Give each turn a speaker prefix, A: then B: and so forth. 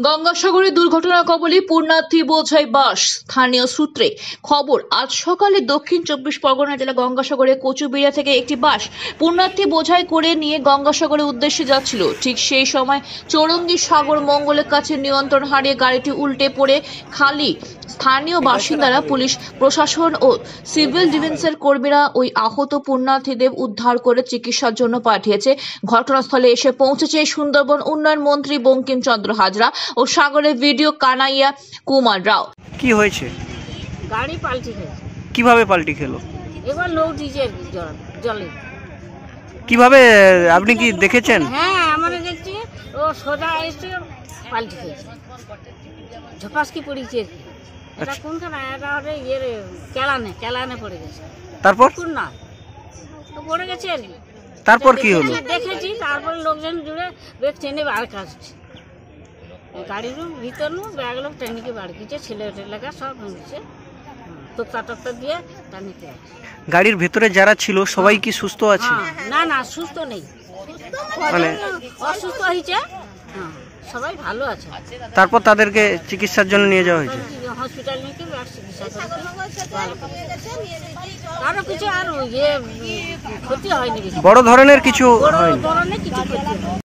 A: গঙ্গাসাগরে দুর্ঘটনা কবলে পুণ্যার্থী বোঝাই বাস। স্থানীয় সূত্রে খবর, আজ সকালে দক্ষিণ 24 পরগনা জেলা গঙ্গাসাগরে কচুবিড়া থেকে একটি বাস পুণ্যার্থী বোঝাই করে নিয়ে গঙ্গাসাগরের উদ্দেশ্যে যাচ্ছিল। ঠিক সেই সময় চৌরঙ্গী সাগর মঙ্গলের কাছে নিয়ন্ত্রণ হারিয়ে গাড়িটি উল্টে পড়ে খালি। স্থানীয় বাসিন্দারা, পুলিশ প্রশাসন ও সিভিল ডিফেন্সের কর্মীরা ওই আহত পুণ্যার্থীদের উদ্ধার করে চিকিৎসার জন্য পাঠিয়েছে। ঘটনাস্থলে এসে পৌঁছেছে সুন্দরবন উন্নয়ন মন্ত্রী বঙ্কিমচন্দ্র হাজরা ও সাগরের ভিডিও কানাইয়া কুমার রাও।
B: কি হয়েছে?
C: গাড়ি পাল্টি খেয়েছে।
B: কিভাবে পাল্টি খেলো?
C: এবার লোক দিয়েছে জলে।
B: কিভাবে আপনি কি দেখেছেন?
C: হ্যাঁ, আমরা দেখছি ও সোজা এসে পাল্টি খেয়েছে, ঝপাসকি পড়েছে। এটা কোনখানে? এটা হচ্ছে ইয়ে কেলানে পড়ে গেছে।
B: তারপর
C: কোন না তো পড়ে গেছে আর কি।
B: তারপর কি হলো?
C: দেখেছি, তারপরে লোকজন জুড়ে ব্যাগ টেনে বার কাটছে। গাড়ির ভিতর ব্যাগ লোক টেনিকে বার দিচ্ছে, ছেলে লেখা সব ভেঙেছে, তোক্তা দিয়ে টানিকে।
B: গাড়ির ভেতরে যারা ছিল সবাই কি সুস্থ আছে?
C: না না, সুস্থ নেই,
B: মানে
C: অসুস্থ হয়েছে। হ্যাঁ, সবাই ভালো আছে।
B: তারপর তাদেরকে চিকিৎসার জন্য নিয়ে যাওয়া হয়েছে
C: হসপিটাল নিয়ে চিকিৎসা করেছে। কারো কিছু আর ক্ষতি হয়নি,
B: বড় ধরনের কিছু
C: বড়
B: হয়নি।
C: ধরনের কিছু ক্ষতি হয়নি।